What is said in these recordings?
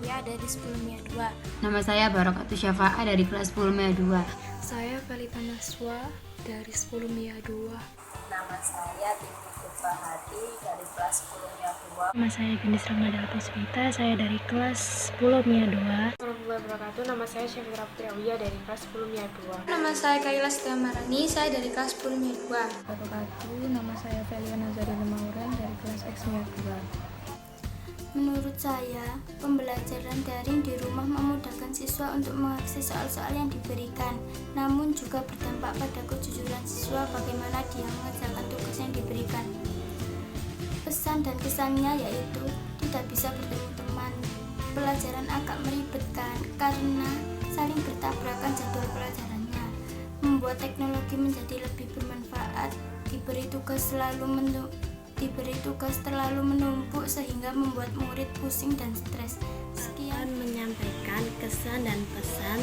Satria dari 10 MIA 2. Nama saya Barokatul Syafa'a dari kelas 10 MIA 2. Saya Felita Naswa dari 10 MIA 2. Nama saya Titi Bahati dari kelas 10 MIA 2. Nama saya Gendis Ramadhan Puspita, saya dari kelas 10 MIA 2. Warahmatullahi wabarakatuh. Nama saya Syafira Putriawiyah dari kelas 10 MIA 2. Nama saya Kaila Setiamarani, saya dari kelas 10 MIA 2. Wabarakatuh. Nama saya Felia Nazari Lemauran dari kelas X MIA 2. Menurut saya, pembelajaran daring di rumah memudahkan siswa untuk mengakses soal-soal yang diberikan, namun juga berdampak pada kejujuran siswa bagaimana dia mengerjakan tugas yang diberikan. Pesan dan kesannya yaitu tidak bisa bertemu teman. Pelajaran agak meribetkan karena saling bertabrakan jadwal pelajarannya. Membuat teknologi menjadi lebih bermanfaat, diberi tugas terlalu menumpuk sehingga membuat murid pusing dan stres. Sekian menyampaikan kesan dan pesan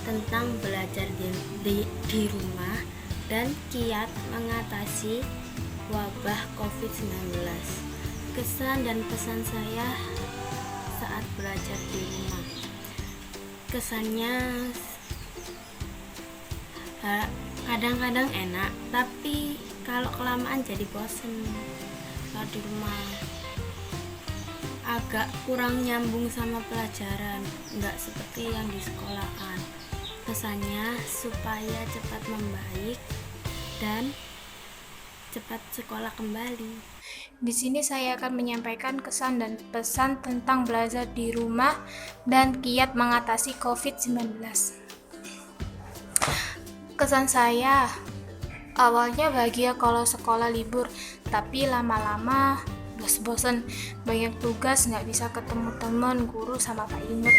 tentang belajar di rumah dan kiat mengatasi wabah COVID-19. Kesan dan pesan saya saat belajar di rumah. Kesannya kadang-kadang enak, tapi kalau kelamaan jadi bosen. Kalau di rumah agak kurang nyambung sama pelajaran, nggak seperti yang di sekolahan. Pesannya supaya cepat membaik dan cepat sekolah kembali. Di sini saya akan menyampaikan kesan dan pesan tentang belajar di rumah dan kiat mengatasi COVID-19. Kesan saya, awalnya bahagia kalau sekolah libur, tapi lama-lama bosen, banyak tugas, nggak bisa ketemu teman, guru, sama Pak Imut.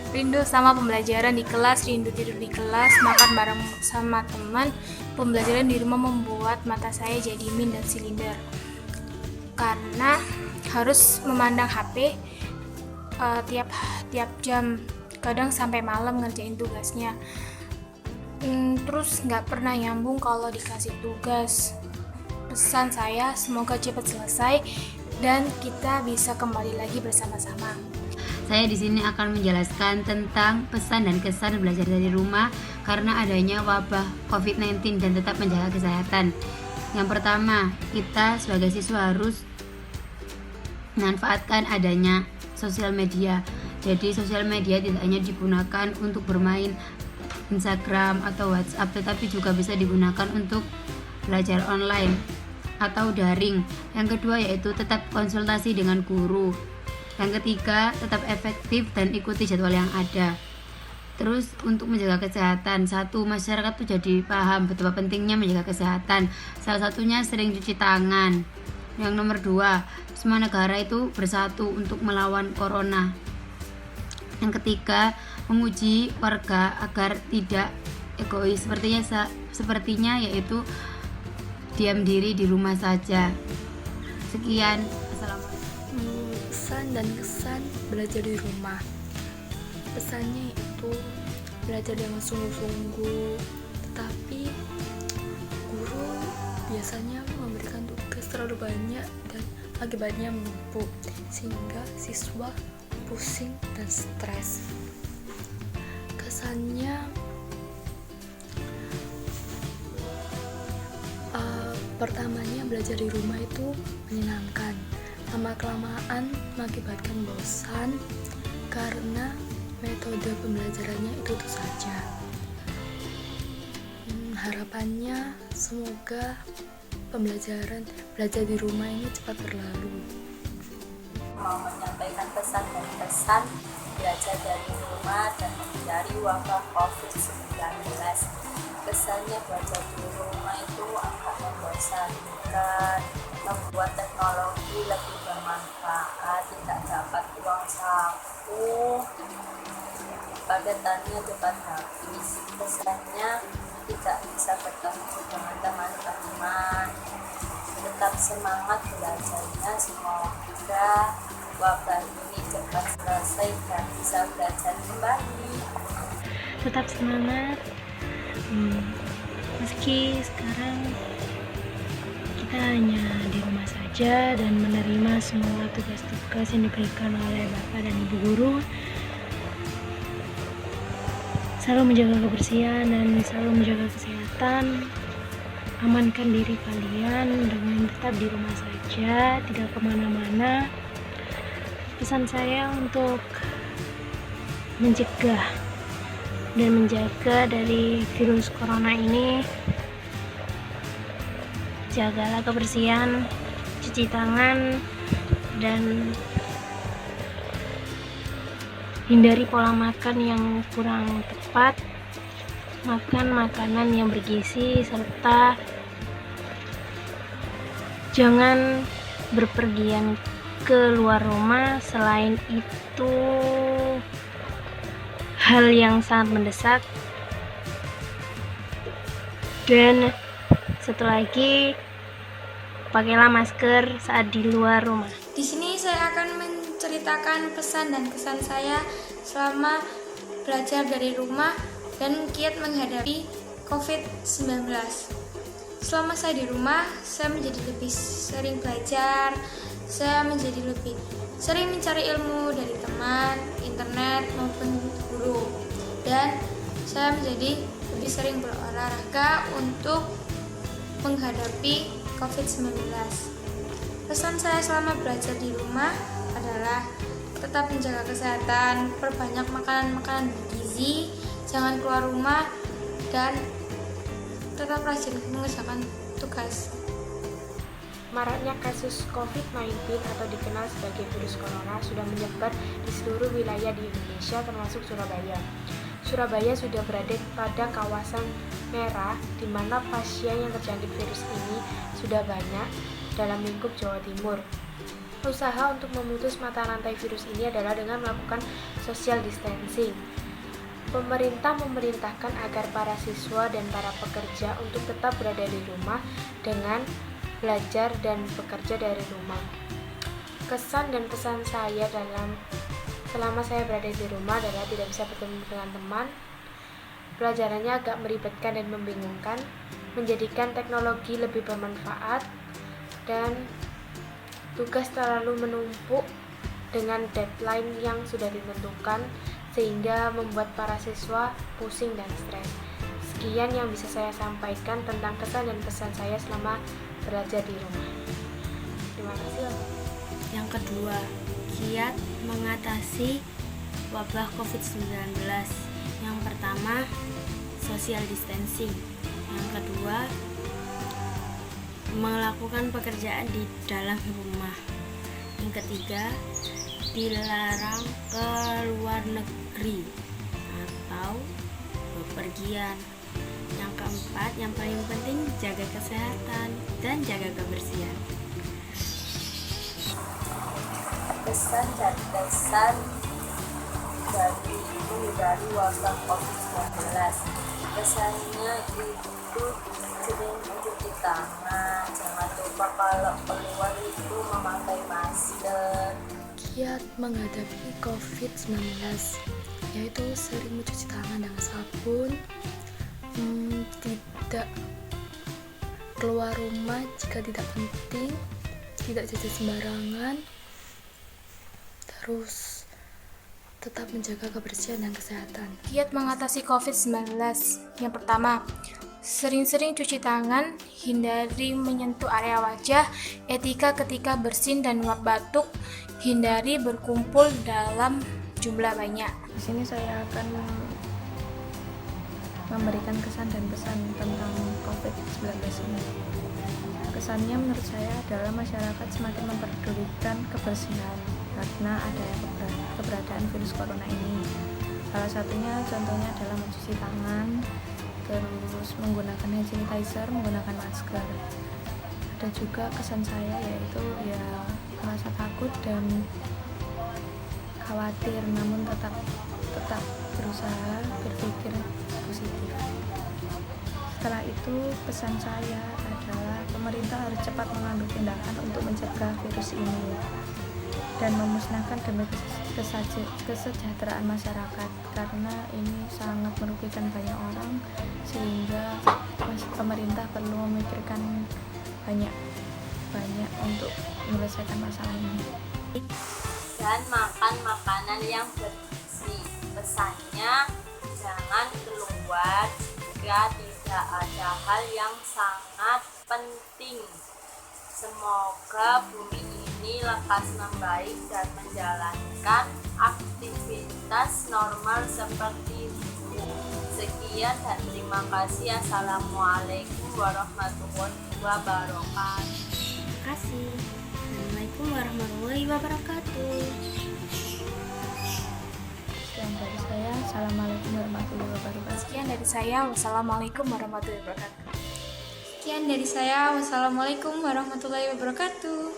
Rindu sama pembelajaran di kelas, rindu tidur di kelas, makan bareng sama teman. Pembelajaran di rumah membuat mata saya jadi min dan silinder karena harus memandang HP tiap jam, kadang sampai malam ngerjain tugasnya. Terus nggak pernah nyambung kalau dikasih tugas. Pesan saya semoga cepat selesai dan kita bisa kembali lagi bersama-sama. Saya di sini akan menjelaskan tentang pesan dan kesan belajar dari rumah karena adanya wabah COVID-19 dan tetap menjaga kesehatan. Yang pertama, kita sebagai siswa harus manfaatkan adanya sosial media. Jadi sosial media tidak hanya digunakan untuk bermain Instagram atau WhatsApp, tetapi juga bisa digunakan untuk belajar online atau daring. Yang kedua yaitu tetap konsultasi dengan guru. Yang ketiga, tetap efektif dan ikuti jadwal yang ada. Terus untuk menjaga kesehatan, satu, masyarakat tuh jadi paham betapa pentingnya menjaga kesehatan. Salah satunya sering cuci tangan. Yang nomor dua, semua negara itu bersatu untuk melawan corona. Yang ketiga, menguji warga agar tidak egois. Sepertinya yaitu diam diri di rumah saja. Sekian, assalamualaikum. Pesan dan kesan belajar di rumah. Pesannya itu belajar dengan sungguh-sungguh, tetapi guru biasanya memberikan tugas terlalu banyak dan akibatnya menumpuk sehingga siswa pusing dan stres. Kesannya pertamanya belajar di rumah itu menyenangkan, lama-kelamaan mengakibatkan bosan karena metode pembelajarannya itu saja. Harapannya semoga belajar di rumah ini cepat berlalu. Mau menyampaikan pesan dan kesan belajar dari rumah dan menghindari wabah COVID-19. Kesannya belajar di rumah itu agak membosankan, membuat teknologi lebih bermanfaat, tidak dapat uang saku, paketannya cepat habis. Kesannya tidak bisa bertemu dengan teman-teman. Tetap semangat belajarnya, semoga wabah ini cepat selesai dan bisa belajar kembali. Tetap semangat, meski sekarang kita hanya di rumah saja dan menerima semua tugas-tugas yang diberikan oleh Bapak dan Ibu Guru. Selalu menjaga kebersihan dan selalu menjaga kesehatan. Amankan diri kalian dengan tetap di rumah saja, tidak kemana-mana. Pesan saya untuk mencegah dan menjaga dari virus corona ini, jagalah kebersihan, cuci tangan, dan hindari pola makan yang kurang tepat. Makan makanan yang bergizi, serta jangan berpergian ke luar rumah. Selain itu, hal yang sangat mendesak. Dan satu lagi, pakailah masker saat di luar rumah. Di sini saya akan menceritakan pesan dan kesan saya selama belajar dari rumah dan giat menghadapi COVID-19. Selama saya di rumah, saya menjadi lebih sering belajar, saya menjadi lebih sering mencari ilmu dari teman, internet, maupun guru. Dan saya menjadi lebih sering berolahraga untuk menghadapi COVID-19. Pesan saya selama belajar di rumah adalah tetap menjaga kesehatan, perbanyak makanan-makanan bergizi, jangan keluar rumah, dan tetap rajin mengerjakan tugas. Maraknya kasus COVID-19 atau dikenal sebagai virus corona sudah menyebar di seluruh wilayah di Indonesia termasuk Surabaya. Surabaya sudah berada pada kawasan merah di mana pasien yang terjangkit virus ini sudah banyak dalam lingkup Jawa Timur. Usaha untuk memutus mata rantai virus ini adalah dengan melakukan social distancing. Pemerintah memerintahkan agar para siswa dan para pekerja untuk tetap berada di rumah dengan belajar dan bekerja dari rumah. Kesan dan pesan saya selama saya berada di rumah adalah tidak bisa bertemu dengan teman, pelajarannya agak meribetkan dan membingungkan, menjadikan teknologi lebih bermanfaat, dan tugas terlalu menumpuk dengan deadline yang sudah ditentukan sehingga membuat para siswa pusing dan stres. Sekian yang bisa saya sampaikan tentang kesan dan pesan saya selama belajar di rumah. Terima kasih. Yang kedua, giat mengatasi wabah COVID-19. Yang pertama, social distancing. Yang kedua, melakukan pekerjaan di dalam rumah. Yang ketiga, dilarang ke luar negeri atau bepergian. Yang keempat, yang paling penting, jaga kesehatan dan jaga kebersihan. Pesan dan kesan dari menghindari wabah COVID-19. Kesannya itu sering mencuci tangan, jangan lupa kalau keluar itu memakai masker. Kiat menghadapi COVID-19 yaitu sering mencuci tangan dengan sabun, tidak keluar rumah jika tidak penting, tidak jajan sembarangan, terus tetap menjaga kebersihan dan kesehatan. Kiat mengatasi COVID-19. Yang pertama, sering-sering cuci tangan, hindari menyentuh area wajah, etika ketika bersin dan batuk, hindari berkumpul dalam jumlah banyak. Di sini saya akan memberikan kesan dan pesan tentang COVID-19 ini. Kesannya menurut saya adalah masyarakat semakin memperdulikan kebersihan karena ada keberadaan virus corona ini. Salah satunya contohnya adalah mencuci tangan, terus menggunakan hand sanitizer, menggunakan masker. Ada juga kesan saya yaitu merasa takut dan khawatir, namun tetap berusaha berpikir positif. Setelah itu, pesan saya adalah pemerintah harus cepat mengambil tindakan untuk mencegah virus ini dan memusnahkan demi kesejahteraan masyarakat, karena ini sangat merugikan banyak orang sehingga pemerintah perlu memikirkan banyak. banyak untuk menyelesaikan masalah ini. Dan makan makanan yang bergizi. Pesannya, jangan keluar jika tidak ada hal yang sangat penting. Semoga bumi ini lekas membaik dan menjalankan aktivitas normal seperti dulu. Sekian dan terima kasih. Assalamualaikum warahmatullahi wabarakatuh. Terima kasih. Assalamualaikum warahmatullahi wabarakatuh. Sekian dari saya. Assalamualaikum warahmatullahi wabarakatuh. Sekian dari saya. Wassalamualaikum warahmatullahi wabarakatuh. Sekian dari saya. Wassalamualaikum warahmatullahi wabarakatuh.